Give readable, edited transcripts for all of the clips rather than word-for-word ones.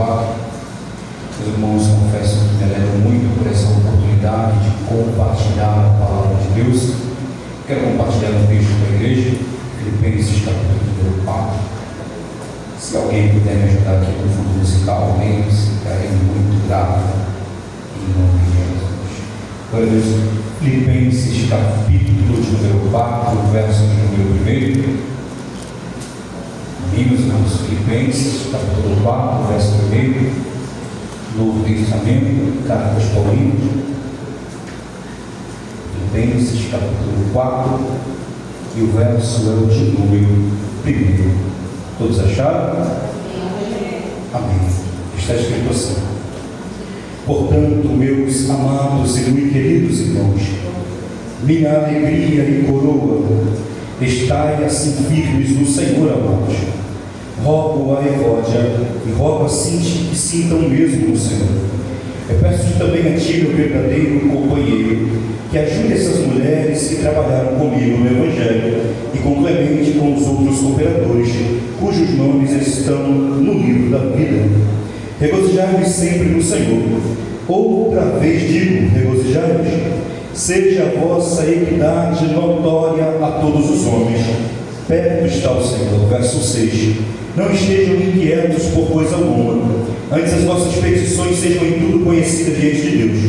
4. Meus irmãos, confesso que me alegro muito por essa oportunidade de compartilhar a palavra de Deus. Quero compartilhar um texto com a igreja, Filipenses capítulo 4. Se alguém puder me ajudar aqui no fundo musical, lembre-se, ficarei muito grato em nome de Jesus. Glória a Deus. Filipenses capítulo de número 4, verso de número 1. Amigos, irmãos, Filipenses capítulo 4, verso 1. Novo Testamento, cartas Paulinas, Filipenses capítulo 4, e o verso é o de número 1. Todos acharam? Amém. Está escrito assim: portanto, meus amados e muito queridos irmãos, minha alegria e coroa, estai assim firmes no Senhor, amados. Rogo a Evódia e rogo a Sinti que sintam mesmo no Senhor. Eu peço também a ti, meu verdadeiro companheiro, que ajude essas mulheres que trabalharam comigo no Evangelho e com Clemente e com os outros cooperadores, cujos nomes estão no livro da vida. Regozijai-vos sempre no Senhor. Outra vez digo, regozijai-vos. Seja a vossa equidade notória a todos os homens. Perto está o Senhor. Verso 6. Não estejam inquietos por coisa alguma, antes as vossas petições sejam em tudo conhecidas diante de Deus,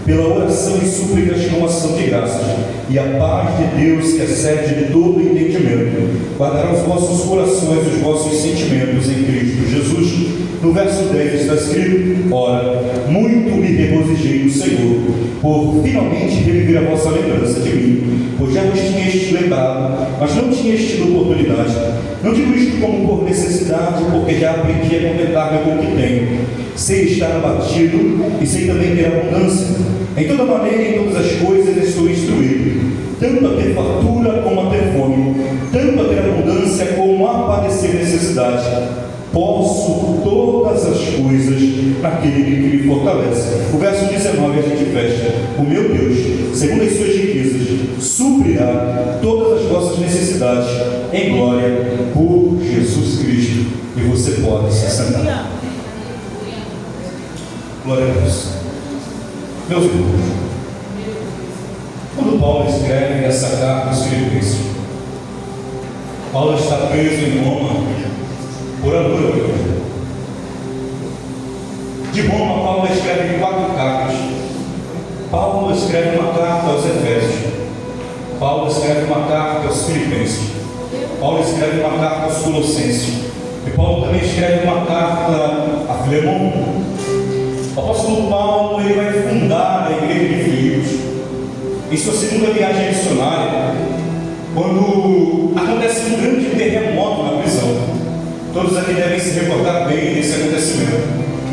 pela oração e súplicas com ação de graças, e a paz de Deus, que excede de todo entendimento, guardará os vossos corações e os vossos sentimentos em Cristo Jesus. No verso 10 está escrito: ora, muito me regozijei no Senhor, por finalmente reviver a vossa lembrança de mim, pois já vos tinhas lembrado, mas não tinhas tido oportunidade. Não digo isto como por necessidade, porque já aprendi a contentar-me com o que tenho. Sei estar abatido e sei também ter abundância. Em toda maneira e em todas as coisas estou instruído, tanto a ter fartura como a ter fome, tanto a ter abundância como a padecer necessidade. Posso todas as coisas naquele que me fortalece. O verso 19 a gente fecha: o meu Deus, segundo as suas riquezas, suprirá todas as vossas necessidades em glória por Jesus Cristo. E você pode se sentar. Glória a Deus. Meus irmãos, quando Paulo escreve essa carta aos Filipenses, Paulo está preso em Roma por amor ao Evangelho. De Roma, Paulo escreve 4 cartas. Paulo escreve uma carta aos Efésios. Paulo escreve uma carta aos Filipenses. Paulo escreve uma carta aos Colossenses. E Paulo também escreve uma carta a Filemão. O apóstolo Paulo ele vai fundar a igreja de Filipos em sua segunda viagem missionária, quando acontece um grande terremoto na prisão. Todos aqui devem se recordar bem desse acontecimento,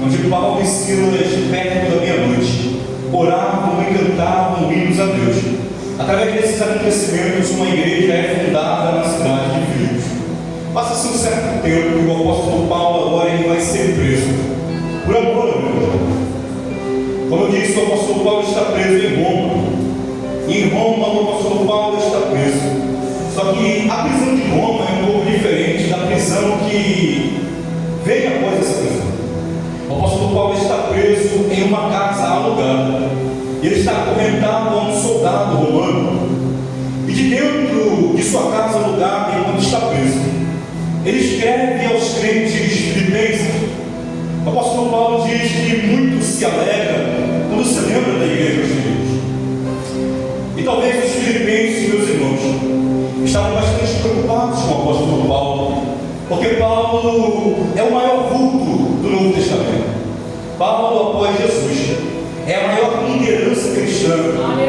onde Paulo e Silas, perto da meia-noite, oravam e cantavam hinos a Deus. Através desses acontecimentos, uma igreja é fundada na cidade de Filipos. Passa-se um certo tempo e o apóstolo Paulo agora ele vai ser preso por amor ao Evangelho. Como eu disse, o apóstolo Paulo está preso em Roma. E em Roma o apóstolo Paulo está preso. Só que a prisão de Roma é um pouco diferente da prisão que vem após essa prisão. O apóstolo Paulo está preso em uma casa alugada. Ele está acorrentado a um soldado romano. E de dentro de sua casa alugada, enquanto está preso, ele escreve aos crentes filipenses. O apóstolo Paulo diz que muito se alegra quando se lembra da igreja dos Filipos. E talvez os filipenses, meus irmãos, estavam bastante preocupados com o apóstolo Paulo, porque Paulo é o maior vulto do Novo Testamento. Paulo, após Jesus, é a maior liderança cristã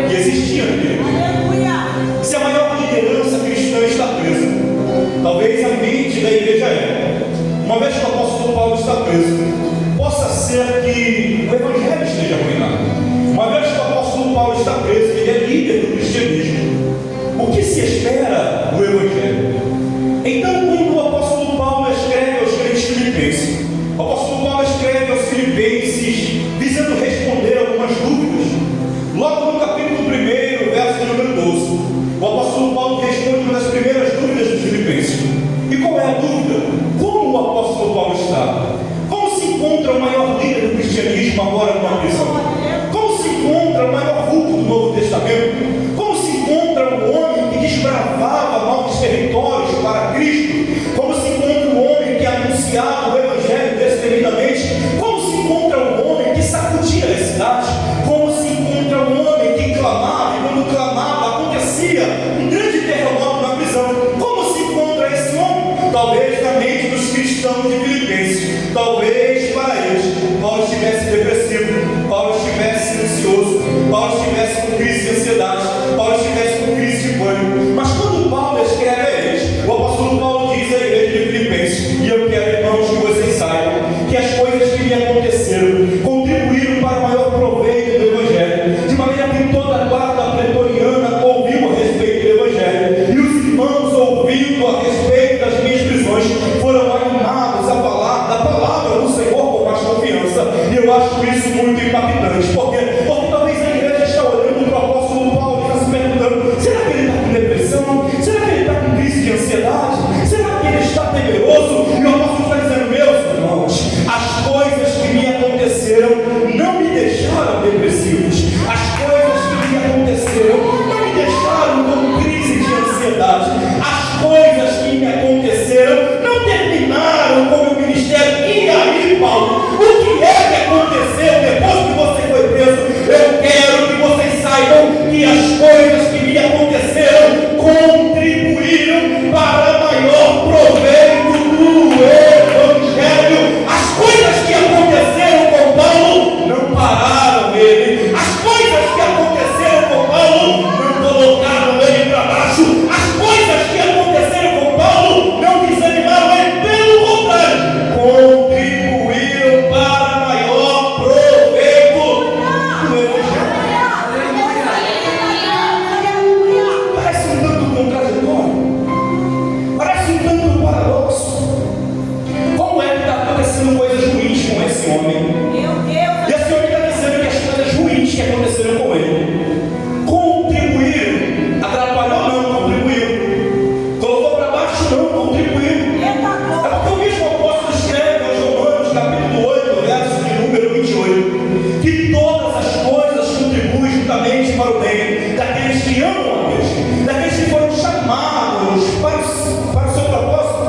que existia naquele tempo. Se a maior liderança cristã está presa, talvez a mente da igreja uma vez que o apóstolo Paulo está preso, possa ser que o Evangelho esteja arruinado. Uma vez que o apóstolo Paulo está preso, ele é líder do cristianismo. O que se espera do Evangelho? Então, quando o apóstolo Paulo escreve aos crentes filipenses, o apóstolo Paulo escreve aos filipenses visando responder algumas dúvidas. Logo no capítulo 1, verso número 12, o apóstolo Paulo responde uma das primeiras dúvidas dos filipenses. E qual é a dúvida? Como o apóstolo Paulo está? Como se encontra uma castigo, agora numa prisão. Como se encontra o maior vulto do Novo Testamento? Como se encontra um homem que desbravava novos territórios para Cristo? Como se encontra um homem que anunciava o Evangelho destemidamente? Como se encontra um homem que sacudia as cidades? Como se encontra um homem que clamava, e quando clamava acontecia um grande terremoto na prisão? Como se encontra esse homem? Talvez na mente dos cristãos de Filipenses, talvez para eles, Paulo estivesse depressivo, Paulo estivesse ansioso, Paulo estivesse com crise de ansiedade, Paulo estivesse com crise de pânico. Mas quando Paulo escreve a eles, o apóstolo Paulo diz à igreja de Filipenses: e eu quero, irmãos, que vocês saibam que as coisas que me aconteceram contribuíram para o maior proveito do Evangelho, de maneira que toda a guarda pretoriana ouviu a respeito do Evangelho, e os irmãos, ouvindo a respeito das minhas prisões, foram animados a falar da palavra do Senhor com mais confiança. E eu acho isso muito impactante, porque talvez a igreja está olhando para o apóstolo Paulo e está se perguntando: será que ele está com depressão? Será que ele está com crise de ansiedade? Será que ele está temeroso? E o apóstolo está dizendo: meus irmãos, as coisas que me aconteceram não me deixaram depressivos. As coisas que me aconteceram não me deixaram com crise de ansiedade. As coisas que me aconteceram não terminaram com o meu ministério. E aí, Paulo, o que é que aconteceu depois que você foi preso? Eu quero que vocês saibam que as coisas que me aconteceram contribuíram para maior proveito do Evangelho. As coisas que aconteceram com Paulo não pararam ele. As coisas que aconteceram com Paulo não colocaram ele para baixo. As coisas que aconteceram com Paulo não desanimaram ele. Pelo contrário, contribuíram para maior proveito do Evangelho. Parece um tanto contraditório, parece um tanto paradoxo. Como é que está acontecendo coisas ruins com esse homem? E esse homem está dizendo que as coisas ruins que aconteceram com ele contribuíram. Atrapalhou? Não, contribuiu. Colocou para baixo? Não, contribuiu. É porque o mesmo apóstolo escreve aos Romanos, capítulo 8, verso de número 28, que todas as coisas contribuem juntamente para o bem daqueles que amam a Deus, daqueles que foram chamados para o seu propósito.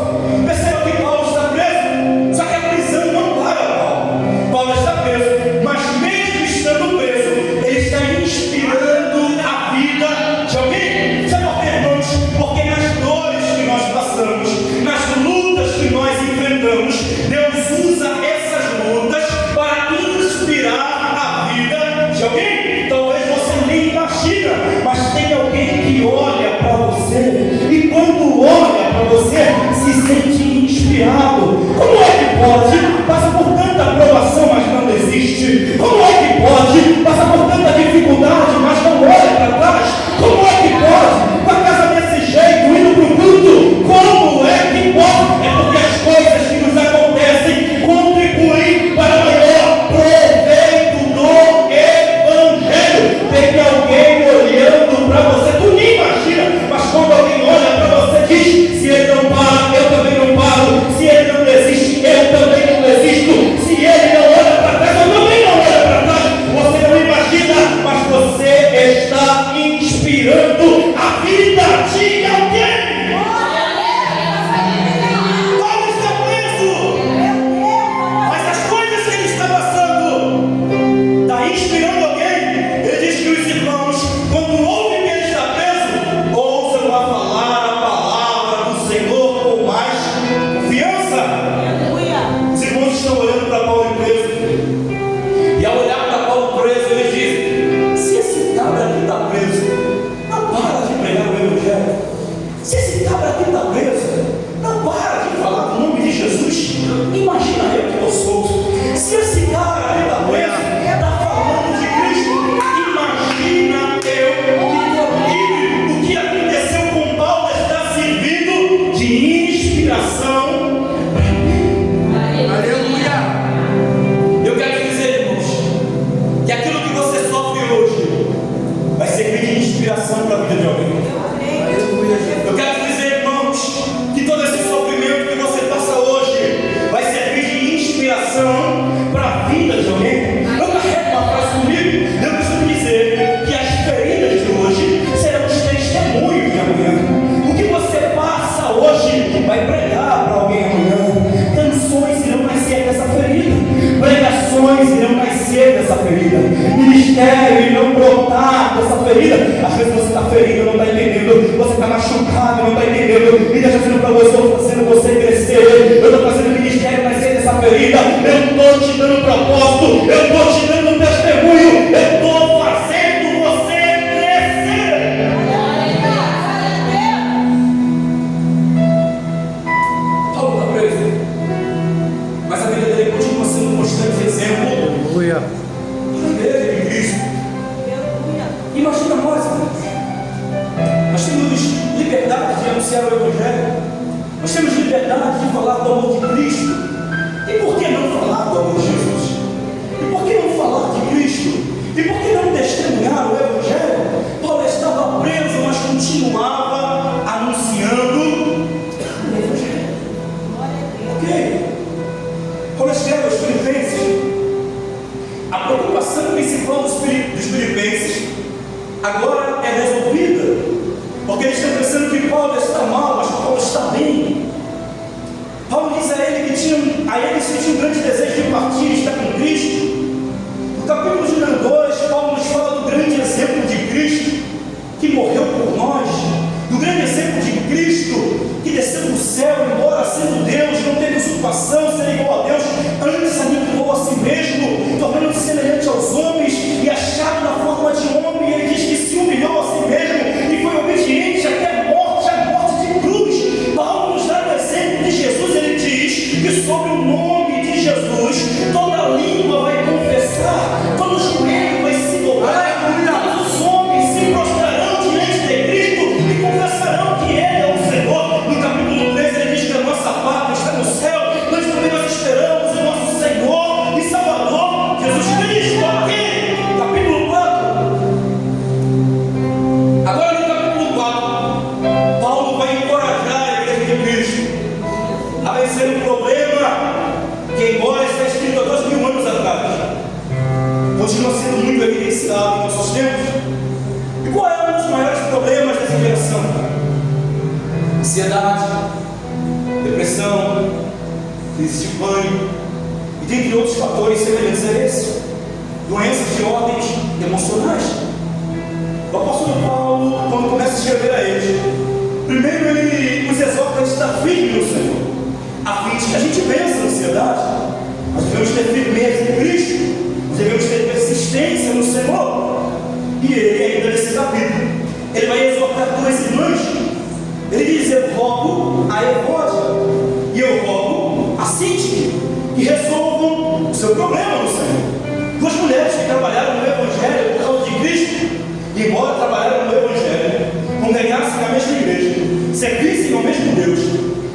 Perceba que Paulo está preso, só que a prisão não para Paulo. Paulo está preso, mas mesmo estando preso, ele está inspirando a vida de alguém. Sabe por quê, irmãos? Porque nas dores que nós passamos, nas lutas que nós enfrentamos, Deus usa essas lutas para inspirar a vida de alguém. Talvez você nem imagina, mas tem alguém que olha para você, e quando olha para você, se sente inspirado. Como é que pode? Passa por tanta provação, mas não desiste. Como é que pode? Passa por tanta dificuldade, mas não olha para trás. Como é que pode? Com a casa desse jeito, indo para o culto. Como é que pode? É porque as coisas que nos acontecem contribuem para o maior proveito do Evangelho. Tem alguém olhando para você, tu nem imagina, mas quando alguém olha para você, diz: se ele não para, eu também não paro. Se ele não desiste, eu também não desisto. Se ele não olha para trás, eu também não olho para trás. Você não imagina, mas você está inspirando a vida de alguém. Paulo está preso, mas as coisas que ele está passando está inspirando alguém. Ele diz que os irmãos, quando ouvem que ele está preso, ousam a falar a palavra do Senhor com mais confiança. Os irmãos estão olhando para Paulo preso, e ao olhar para Paulo preso, eles dizem: se esse cabra aqui está preso, não para de pregar o Evangelho. Se esse cabra aqui está preso, não para de falar do nome de Jesus. Imagina eu que estou solto. Se esse cara aqui está preso, está falando de Cristo. Imagina eu que estou livre. O que aconteceu com Paulo está servindo de inspiração. Aleluia! curado dessa ferida. Às vezes você está ferido, não está entendendo. Você está machucado, não está entendendo. E Deus está dizendo para você: eu estou fazendo você crescer. Eu estou fazendo o ministério nascer dessa ferida. Eu estou te dando um propósito. Eu estou te dando um testemunho. Eu estou fazendo você crescer. Paulo está preso, mas a vida dele continua sendo um constante exemplo. Aleluia. Igreja de Cristo. Imagina nós, irmãos. Nós temos liberdade de anunciar o Evangelho. Nós temos liberdade de falar do amor de Cristo. E por que não falar do amor de Jesus? E por que não falar de Cristo? E por que não testemunhar o Evangelho? Paulo estava preso, mas continuava anunciando o Evangelho. Ok? Paulo escreve aos Filipenses. A preocupação principal dos filipenses agora é resolvida, porque eles estão pensando que Paulo está mal, mas Paulo está bem. Paulo diz a eles que tinham um grande desejo de partir e estar com Cristo. No capítulo de número 2, Paulo nos fala do grande exemplo de Cristo que morreu por nós, do grande exemplo de Cristo que desceu do céu, embora sendo Deus, não teve usurpação, ser igual a Deus, antes aniquilou a si mesmo, tornando-se semelhante aos homens, e achado na forma de homem, ele diz que se humilhou a si mesmo e foi obediente até a morte de cruz. Paulo nos dá o exemplo de Jesus. Ele diz que sobre o nome de Jesus toda língua vai confessar, todo joelho vai se dobrar, todos os homens se prostrarão diante de Cristo e confessarão que Ele é o Senhor. No capítulo 3 ele diz que a nossa pátria está no céu, nós também esperamos o nosso Senhor e Salvador Jesus Cristo. Aqui, capítulo 4. Agora no capítulo 4, Paulo vai encorajar a igreja de Cristo a vencer um problema que, embora está escrito há 2000 anos atrás, continua sendo muito evidenciado em nossos tempos. E qual é um dos maiores problemas dessa geração? Ansiedade, depressão, crise de pânico e dentre outros fatores semelhantes a esse, doenças de ordens emocionais. O apóstolo Paulo, quando começa a escrever a eles, primeiro ele nos exorta a estar firme no Senhor, a fim de que a gente vença a ansiedade. Nós devemos ter firmeza em Cristo, nós devemos ter persistência no Senhor. E ele, ainda nesse capítulo, ele vai exortar duas irmãs. Ele diz: eu rogo a Evódia e eu rogo a Sintique que resolvam o seu problema no Senhor. Duas mulheres que trabalharam no Evangelho por causa de Cristo, e embora trabalharam no Evangelho, congregassem na mesma igreja, servissem ao mesmo Deus,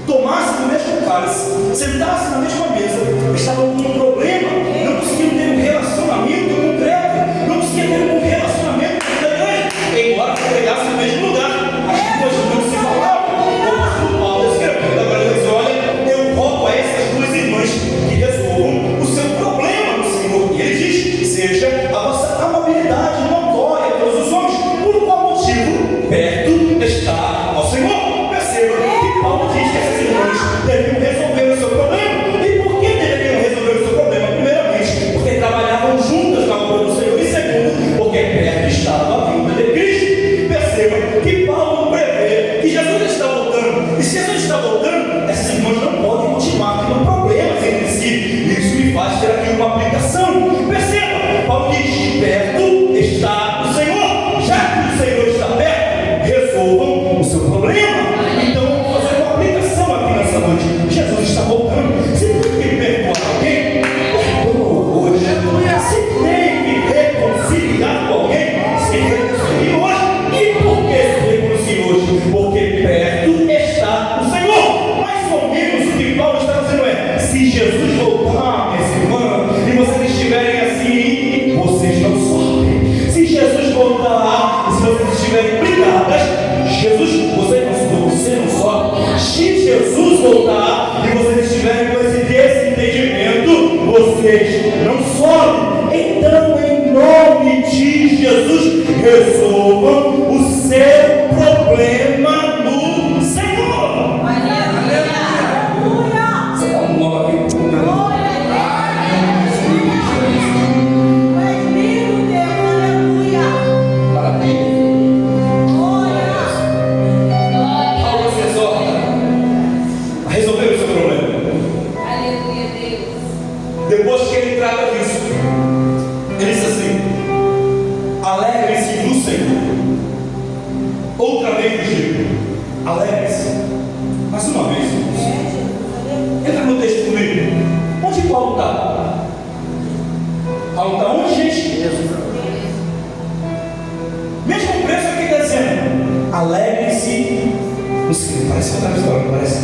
tomassem do mesmo cálice, sentassem na mesma mesa, estavam com um problema, não conseguiam ter um relacionamento concreto, não conseguiam ter um relacionamento com a igreja, embora congregassem no mesmo lugar. As duas não se falavam. O apóstolo Paulo escrevendo agora ele diz: olha, eu rogo a essas duas irmãs que resolvam o seu problema no Senhor. E ele diz: seja a vossa amabilidade notória a todos os homens, por qual motivo perto está ao Senhor. Perceba que Paulo diz que essas irmãs deveriam resolver o seu problema. E por que deveriam resolver o seu problema? Primeiramente, porque trabalhavam juntas na obra do Senhor, e segundo, porque perto estava a vinda de Cristo. Perceba que Paulo prevê que Jesus está voltando, e se Jesus está voltando, essas irmãs não podem continuar tendo problemas entre si. Isso me faz ter aqui uma aplicação. Perceba, Paulo diz: perto está o Senhor. Já que o Senhor está perto, resolvam o seu problema. Então vamos fazer uma aplicação aqui nessa noite. Jesus está voltando. Se tem que perdoar alguém, perdoa hoje. Se tem que reconciliar com alguém, se reconcilie hoje. E por que se reconcilie hoje? Porque perto está o Senhor. Mais ou menos o que Paulo está dizendo é: se Jesus voltar, minhas irmãs, e vocês estiverem assim, vocês não sofrem. Se Jesus voltar, e se vocês estiverem brigadas, você não sofre. Se Jesus voltar e vocês estiverem com esse desentendimento, vocês não sofrem. Então, em nome de Jesus, resolvam o seu problema no Senhor. Você dá um nome aqui? Maravilha. Depois que ele trata disso, ele diz assim: alegre-se no Senhor. Outra vez eu digo: alegre-se. Mais uma vez, entra no texto comigo. Onde Paulo está? Paulo está onde, gente? Mesmo preço aqui está dizendo: alegre-se no Senhor. Parece outra história, não parece?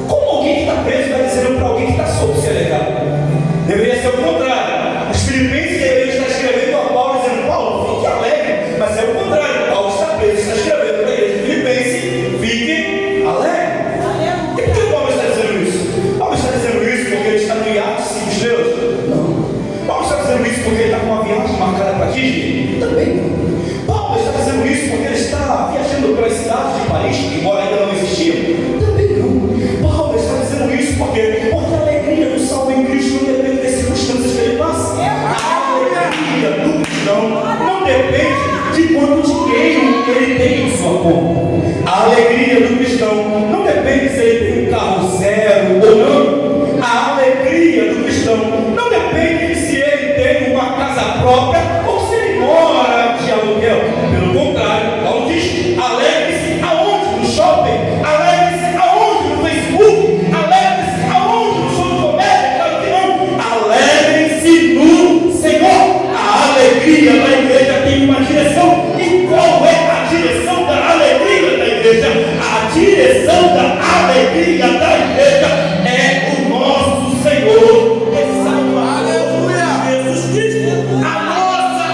Como alguém que está preso vai dizendo para alguém que está solto se alegrar? Deveria ser o contrário. Os filipenses deveriam estar escrevendo a Paulo dizendo: Paulo, fique alegre. Mas é o contrário. Paulo está preso, está escrevendo para a igreja de Filipenses: fique alegre. E por que Paulo está dizendo isso? Paulo está dizendo isso porque ele está no iate 5 estrelas? Não. Paulo está dizendo isso porque ele está com uma viagem marcada para Disney? Também não. Paulo está dizendo isso porque ele está viajando pelas cidades de Paris, que embora ainda não existiam? Também não. Paulo está dizendo isso porque a alegria do salvo em Cristo não depende das circunstâncias que ele passa. A alegria do cristão não depende de quanto dinheiro ele tem em sua conta. A alegria do cristão não depende se ele tem um carro zero ou não. A alegria do cristão não depende de se ele tem uma casa própria ou se ele mora de aluguel. Pelo contrário, Paulo diz: alegre-se aonde? No shopping? Alegre-se aonde? No Facebook? Alegre-se aonde? No show de comédia? Claro que não. Alegre-se no Senhor. A alegria da igreja tem uma direção. E qual é a direção da alegria da igreja? A direção da alegria da igreja é o nosso Senhor e Salvador Jesus Cristo. A nossa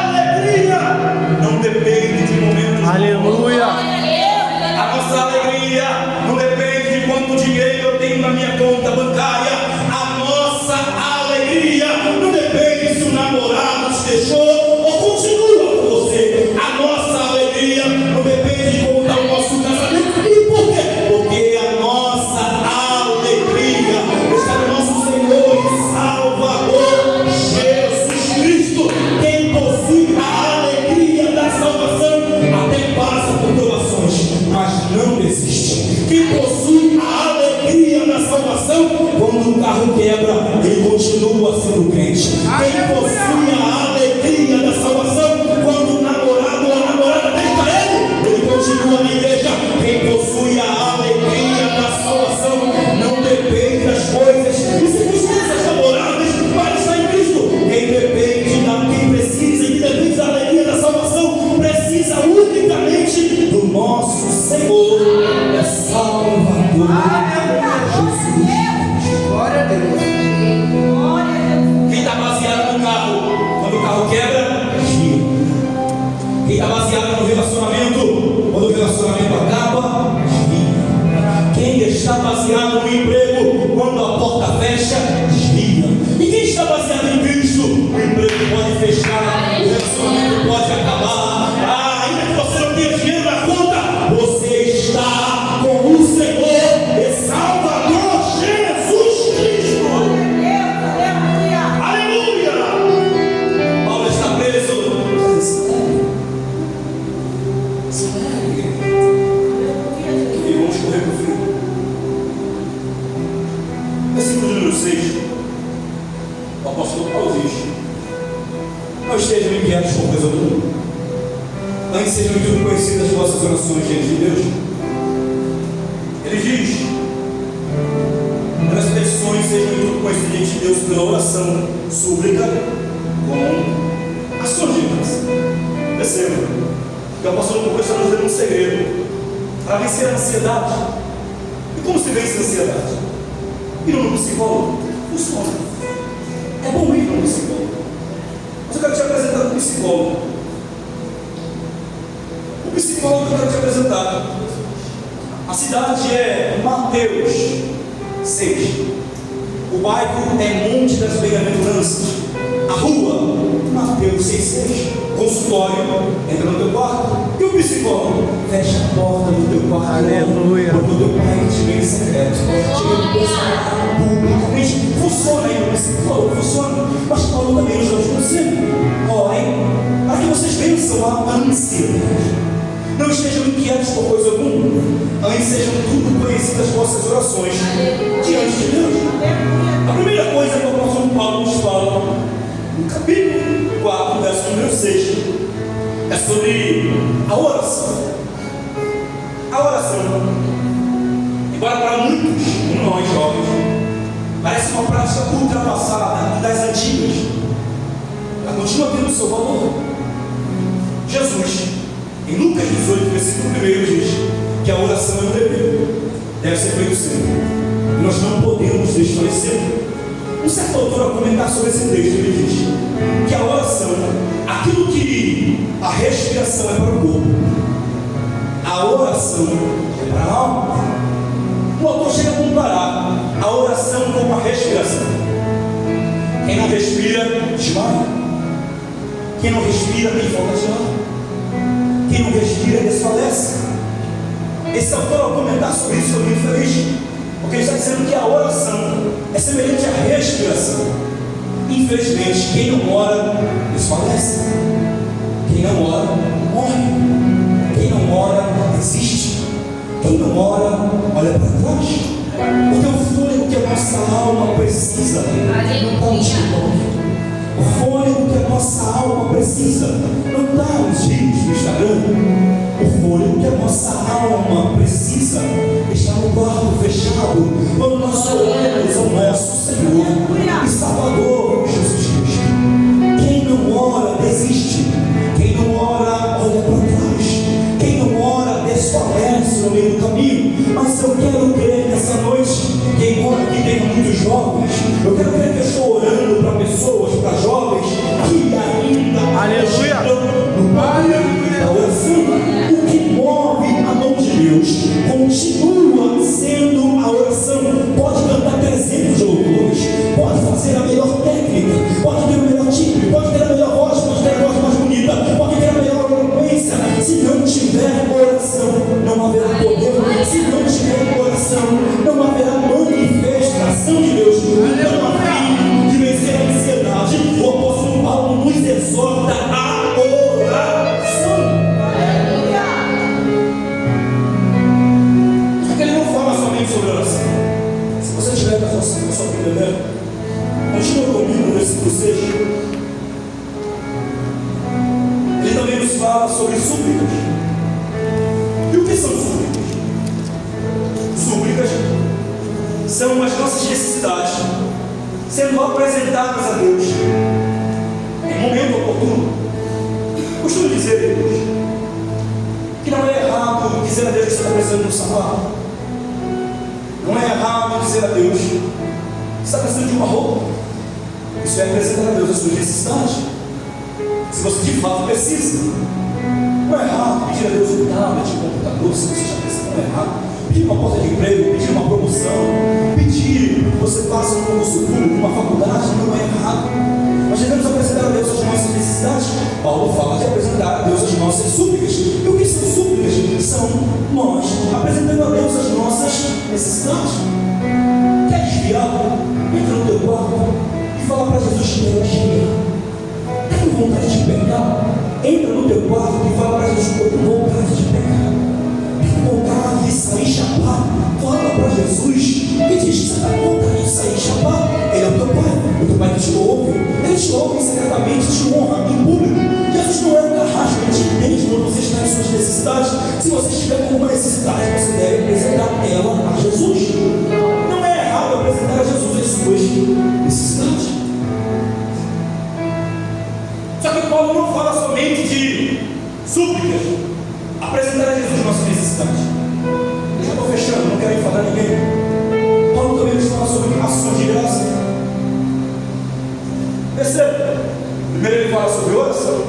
alegria não depende de momentos. Aleluia. A nossa alegria não depende de quanto dinheiro eu tenho na minha conta bancária. A nossa alegria não depende se o namorado te deixou ou continua com você. A nossa alegria não depende de como está o nosso casamento. E por quê? Porque a nossa alegria está no nosso Senhor e Salvador Jesus Cristo. Quem possui a alegria da salvação até passa por provações, mas não desiste. Quem possui a alegria da salvação, quando o carro quebra, ele continua sendo crente. Quem possui a alegria da salvação, quando o namorado ou a namorada deixa ele continua na igreja. Quem possui a alegria da salvação não depende das coisas e circunstâncias favoráveis para estar em Cristo. Quem precisa e depende da alegria da salvação precisa unicamente do nosso Senhor e Salvador Jesus. Glória a Deus. Quem está baseado no carro, quando o carro quebra, gira. Quem está baseado no relacionamento, quando o relacionamento acaba, gira. Quem está baseado no emprego, quando a porta fecha, gira. E quem está baseado em Cristo, o emprego pode fechar, o relacionamento pode acabar. Ainda que você não tenha dinheiro na conta, você está com o Senhor e Salvador Jesus Cristo. Aleluia! Paulo está preso. E vamos correr para o fim. Versículo número 6. O apóstolo Paulo diz: não estejam inquietos por coisa alguma, antes sejam tudo conhecidas as vossas orações diante de Deus. Ele diz: as petições sejam tudo conhecidas diante de Deus pela oração, súplica, com ações de graça. Perceba que o apóstolo Paulo está nos dando um segredo para vencer a ansiedade. E como se vence a ansiedade? Ir no psicólogo funciona. É bom ir no psicólogo. Mas eu quero te apresentar um psicólogo. O psicólogo que eu quero te apresentar, a cidade é Mateus 6. O bairro é Monte das Bem-aventuranças. A rua, Mateus 6,6. Consultório, entra no teu quarto. E o psicólogo, fecha a porta do teu quarto. Aleluia. Porque o teu pai te vê em secreto. Chega publicamente. Funciona aí no psicólogo, funciona. Mas Paulo também nos dá um conselho. Orem para que vocês vençam a ansiedade. Não estejam inquietos por coisa alguma. Antes sejam tudo conhecidas as vossas orações diante de Deus. A oração, embora para muitos, como nós jovens, parece uma prática ultrapassada e das antigas, ela continua tendo o seu valor. Jesus, em Lucas 18, versículo 1, diz que a oração é um dever, deve ser feito sempre, e nós não podemos desfalecer. Um certo autor, a comentar sobre esse texto, ele diz que a oração, aquilo que a respiração é para o corpo, a oração é para a alma. O autor chega a comparar a oração com a respiração. Quem não respira, desmaia. Quem não respira, tem falta de ar. Quem não respira, desfalece. Esse autor, ao comentar sobre isso, foi muito feliz, porque ele está dizendo que a oração é semelhante à respiração. Infelizmente, quem não ora, desfalece. Quem não ora, morre. Quem não ora, desiste. Quem não ora, olha para trás. Porque o fôlego que a nossa alma precisa não está no TikTok. O fôlego que a nossa alma precisa não está nos vídeos do Instagram. O fôlego que a nossa alma precisa está no quarto fechado, quando nós olhamos ao nosso Senhor e Salvador Jesus Cristo. Quem não ora, desiste. Quem não ora, olha para trás. Quem não ora, desfalece no meio do caminho. Mas eu quero crer nessa noite, quem ora aqui tem muitos jovens, eu quero crer que eu estou orando para pessoas, para jovens que ainda estão no barulho da oração. O que move a mão de Deus continua sendo a oração. Pode cantar 300 louvores, pode fazer a melhor técnica, pode ter o melhor timbre, pode ter a melhor voz, pode ter a voz mais bonita, pode ter a melhor eloquência. Se não tiver oração, não haverá poder. Se não tiver oração, não haverá manifestação de Deus. Então, a fim de vencer a ansiedade, o apóstolo Paulo nos exorta a oração. Só que ele não fala somente sobre oração. Se você estiver com a sua Bíblia, continua comigo no versículo 6. Ele também nos fala sobre súplicas. E o que são súplicas? Súplicas são as nossas necessidades sendo apresentadas a Deus em momento oportuno. Costumo dizer, Deus, que não é errado dizer a Deus que você está precisando de um sapato. Não é errado dizer a Deus que você está precisando de uma roupa. Isso é apresentar a Deus as suas necessidades, se você de fato precisa. Não é errado pedir a Deus um tablet, um computador, se você já precisa. Não é errado pedir uma porta de emprego, pedir uma promoção, pedir que você passe um concurso público, uma faculdade. Não é errado. Nós devemos apresentar a Deus as nossas necessidades. Paulo fala de apresentar a Deus as nossas súplicas. E o que são súplicas? São nós apresentando a Deus as nossas necessidades. Quer desviar? Entra no teu quarto e fala para Jesus que quer desviar. Está com vontade de pecar? Entra no teu quarto e fala para Jesus que estou com vontade de pecar. Tem vontade de sair chapar? Fala para Jesus e diz que você está com vontade de sair chapar. Ele é o teu pai que te ouve. Ele te ouve secretamente, te honra em público. Jesus não é um carrasco, ele te entende quando você está em suas necessidades. Se você estiver com uma necessidade, você deve apresentar ela a Jesus. Não é errado apresentar a Jesus as suas necessidades. Só que Paulo não fala somente de súplicas, apresentar a Jesus nossas necessidades. Eu já estou fechando, não quero enfadar ninguém. Paulo também nos fala sobre ações de graça. Perceba, primeiro ele fala sobre oração,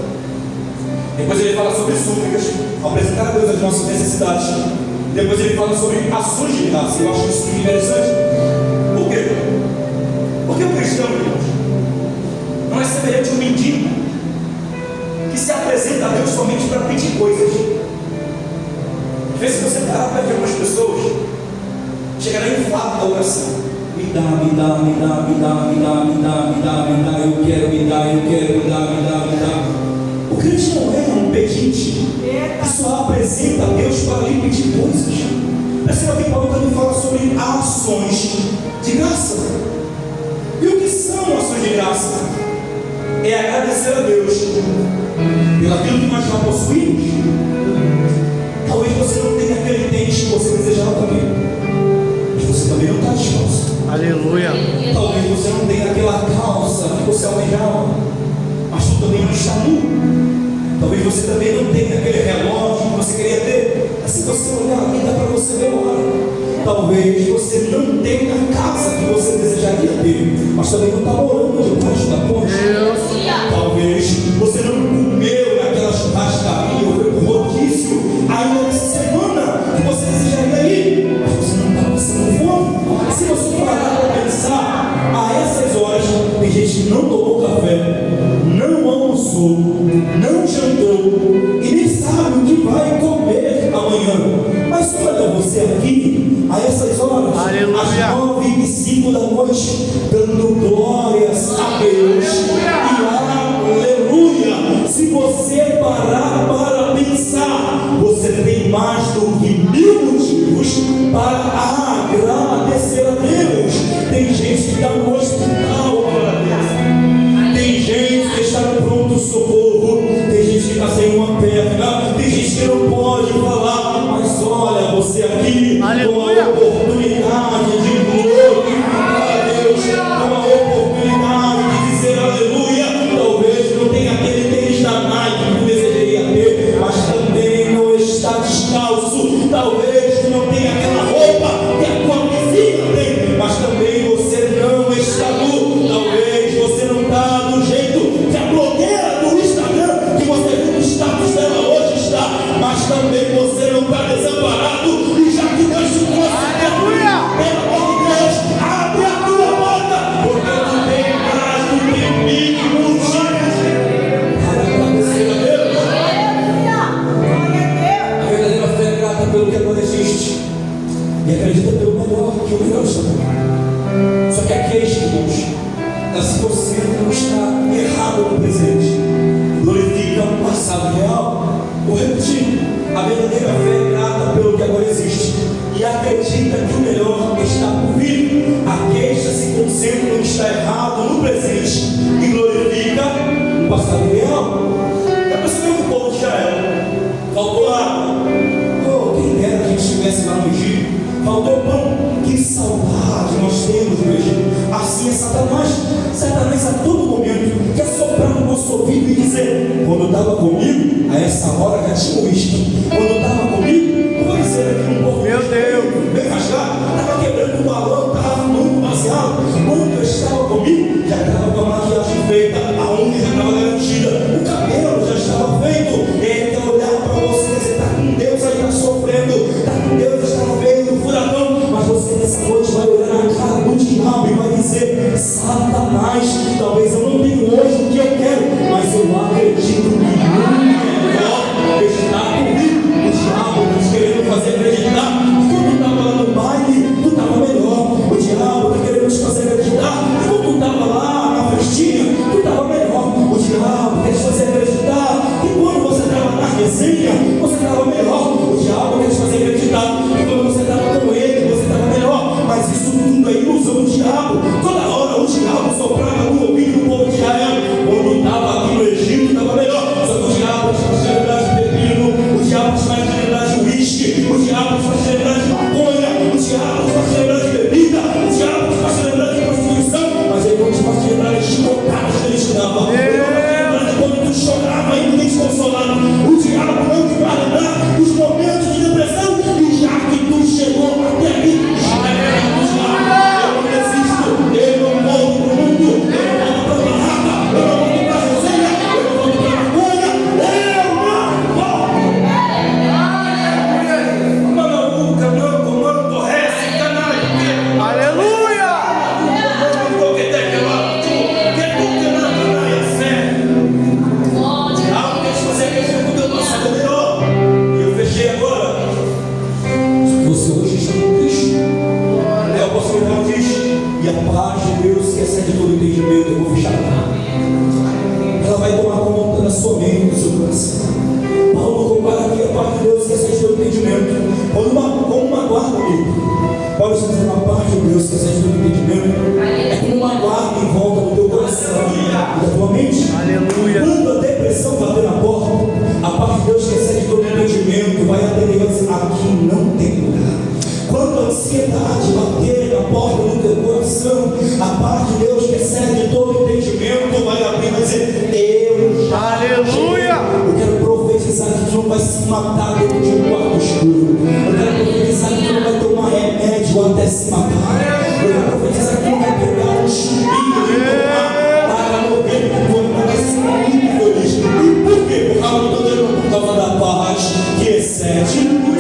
depois ele fala sobre súplicas, apresentar a Deus as nossas necessidades, depois ele fala sobre ações de graça. Eu acho isso muito interessante. Por quê? Porque o cristão, irmãos, não é semelhante a um mendigo que se apresenta a Deus somente para pedir coisas. Às vezes, se você parar perto de algumas pessoas, chegará inflado da oração. Me dá, me dá, me dá, me dá, me dá, me dá, me dá, me dá, eu quero, me dá, eu quero, me dá, me dá, me dá. O crente não é um pedinte que só apresenta a Deus para lhe pedir coisas. Perceba que Paulo também fala sobre ações de graça. E o que são ações de graça? É agradecer a Deus pelo aquilo que nós já possuímos. Talvez você não tenha aquele tênis que você desejava também, mas você também não está descalço. Aleluia. Talvez você não tenha aquela calça que você almejava, mas tu também não está nu. Talvez você também não tenha aquele relógio que você queria ter. Assim você olhar aqui, dá para você ver a hora. Talvez você não tenha a casa que você desejaria ter, mas também não está morando debaixo da ponte. Talvez você não comeu naquela churrascaria ou foi pro rodízio ainda nessa semana que você desejaria ir, mas você não está passando fome. Se você parar para pensar, a essas horas tem gente que não tomou café, não almoçou, não jantou e nem sabe o que vai comer amanhã. Mas olha você aqui, a essas horas, aleluia, às 9h05 da noite, dando glórias a Deus e aleluia. Se você parar para pensar, você tem mais do que 1000 motivos para agradecer a Deus. Tem gente que está no hospital, glória a Deus. Tem gente que está no pronto-socorro. Tem gente que está sem uma perna. Tem gente que não pode falar. Mas olha, você aqui, aleluia, com a oportunidade de glorificar a Deus, com a oportunidade de dizer aleluia. Talvez não tenha aquele tênis da Nike que desejaria ter, mas também não está descalço. Talvez não tenha aquela roupa que a tua vizinha tem, mas também você não está nu. Talvez você não está do jeito que a blogueira do Instagram, que você viu no status dela hoje está, mas também você não está desamparado. E já que Deus te trouxe, aleluia, pelo amor de Deus, abre a tua boca, porque tu tem mais do que 1000 motivos para agradecer a Deus. A verdadeira fé é grata pelo que agora existe e acredita pelo melhor, que o melhor está bom. Só que aqueles irmãos, se você não está errado no presente, glorifica o passado real. Vou repetir: a verdadeira fé é grata pelo que agora existe e acredita que o melhor está por vir. A queixa se concentra no que está errado no presente e glorifica o passado real. Já percebeu que o povo de Israel faltou água? Oh, quem dera que a gente estivesse lá no Egito. Faltou pão. Que saudade nós temos no Egito. Assim é Satanás. Satanás a todo momento quer soprar no nosso ouvido e dizer: quando estava comigo, a essa hora já tinha uísque. Quando estava comigo, vou dizer aqui um pouco, meu Deus, bem rasgado, estava quebrando o balão, estava fumando baseado. Quando eu estava comigo, já estava com a maquiagem feita, a unha já estava garantida, o cabelo já estava feito. Ele quer olhar para você e dizer: está com Deus, aí está sofrendo, está com Deus, está no meio do furacão. Mas você nessa noite vai olhar na cara do diabo e vai dizer: Satanás, talvez eu não tenho hoje o que eu quero, mas eu acredito que o melhor está comigo. O diabo está querendo fazer acreditar que quando tu estava lá no baile, tu estava melhor. O diabo está querendo te fazer acreditar que quando tu estava lá na festinha, tu estava melhor. O diabo quer te fazer acreditar que quando você estava na resenha, você estava melhor. O diabo quer te fazer acreditar que quando você estava com ele, você estava melhor. Mas isso tudo é ilusão do diabo. Toda hora o diabo soprava no ouvido do povo de Israel. Quando estava aqui no Egito, estava melhor. Só que o diabo te faz lembrar de pepino, o diabo te faz lembrar de uísque, o diabo te faz lembrar de maconha, o diabo te faz lembrar de bebida, o diabo te faz lembrar de prostituição, mas ele não te faz lembrar de chicotadas que ele te dava. Ele não te faz lembrar de quando tu chorava e ninguém te consolava. O diabo não te vai lembrar dos momentos de depressão, e já que tu chegou até aqui, ele não volta para o mundo, ele não volta para a barraca, ele não volta para a resenha, ele não volta para a maconha, eu não volto. Manaúca, não, comando, torrece, canalha, aleluia, não que tem que lá, que tu não canalha, sério. Algo que você acredita no teu passado melhor. E eu fechei agora. Você hoje está com Cristo. É o pastor Paulo diz: e a paz de Deus, que excede todo entendimento, eu vou fechar. Ela vai tomar conta da sua mente, do seu coração. Paulo compara aqui a paz de Deus, que excede todo entendimento, como uma guarda, amigo. Paulo está dizendo: a paz de Deus, que excede todo entendimento, é como uma guarda em volta do teu coração e da tua mente. aleluia. Quando a depressão bater na não vai se matar dentro de um quarto escuro. Eu quero profetizar que não vai tomar remédio até se matar. Eu quero profetizar que não vai pegar um chumbinho e tomar para morrer. Não vai ser muito feliz. E por quê? Por causa da paz que excede todo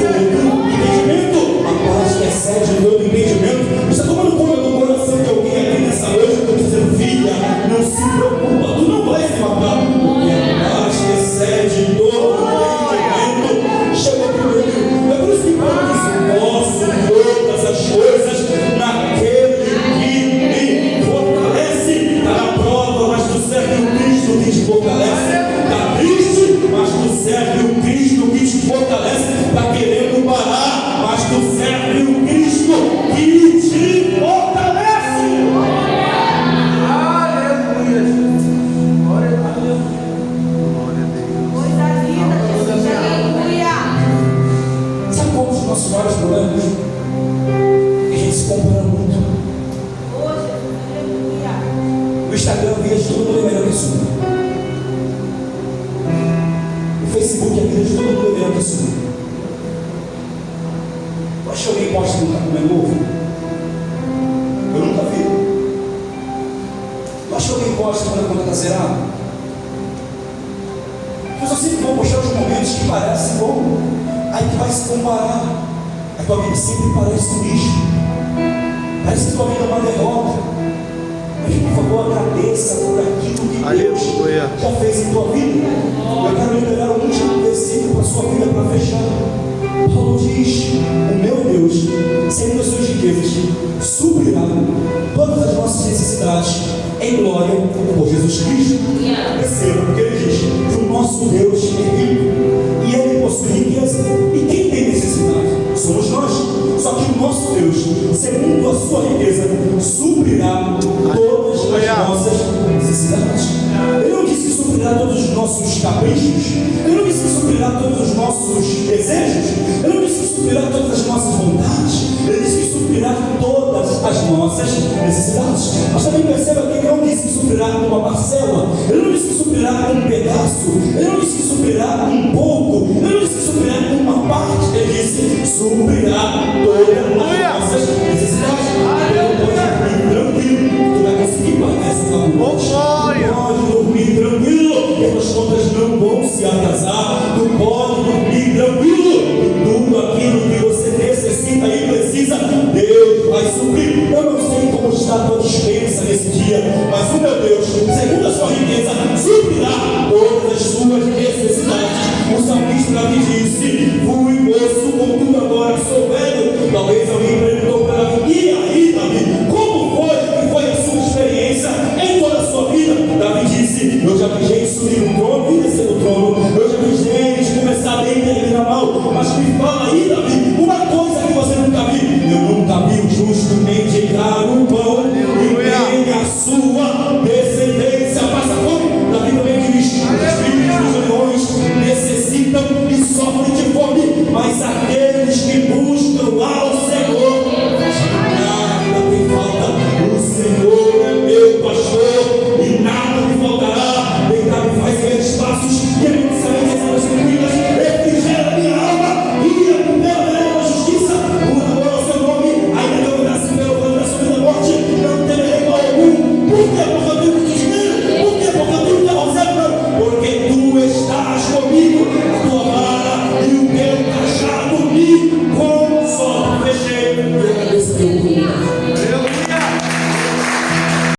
entendimento. A paz que excede todo entendimento. Está tomando conta do coração de alguém aqui nessa noite. Eu estou dizendo, filha, não se preocupa, tu não vai se matar, porque a paz que excede todo entendimento chega primeiro. É por isso que Paulo diz: posso todas as coisas naquele que me fortalece. Está na prova, mas tu serve o Cristo que te fortalece. Está triste, mas tu serve o Cristo que te fortalece. Está querendo parar, mas tu serve o Cristo que te fortalece. Sabe qual dos nossos vários problemas? Que a gente se compara muito. O Instagram vira de todo mundo é melhor que a sua. O Facebook é vida de todo mundo é melhor que a sua. Tu acha que alguém posta que não está comendo ovo? Eu nunca vi. Tu acha que alguém posta quando a conta está zerada? Mas eu sempre vou postar os momentos que parecem bom. Aí tu vai se comparar. Aí tua vida sempre parece um lixo. Parece que tua vida é uma derrota. Mas por favor, agradeça por aquilo que Deus já fez em tua vida. Eu quero liberar um último versículo para a sua vida para fechar. Paulo diz: o meu Deus, segundo as suas riquezas, suprirá todas as nossas necessidades em glória por Jesus Cristo. Perceba, porque ele diz que o nosso Deus é rico e ele possui riqueza. E quem tem necessidade? Somos nós. Só que o nosso Deus, segundo a sua riqueza, suprirá todas as nossas necessidades. Ele não disse que suprirá todos os nossos caprichos. Ele não disse que suprirá todos os nossos desejos. Ele não disse que suprirá todas as nossas vontades. Ele disse que suprirá todas as nossas necessidades. Mas também perceba que ele não disse que suprirá uma parcela. Ele não disse que suprirá um pedaço. Ele não disse que suprirá um pouco. Ele não disse que suprirá uma parte. Ele disse: suprirá todas as nossas necessidades. Tranquilo, tu vai conseguir pagar essa faculdade. Pode dormir tranquilo, porque as contas não vão se atrasar. Tu pode dormir tranquilo, e tudo aquilo que você necessita e precisa, Deus vai suprir. Eu não sei como está a tua dispensa nesse dia, mas o meu Deus, segundo a sua riqueza, suprirá todas as suas necessidades. O salmista Davi disse: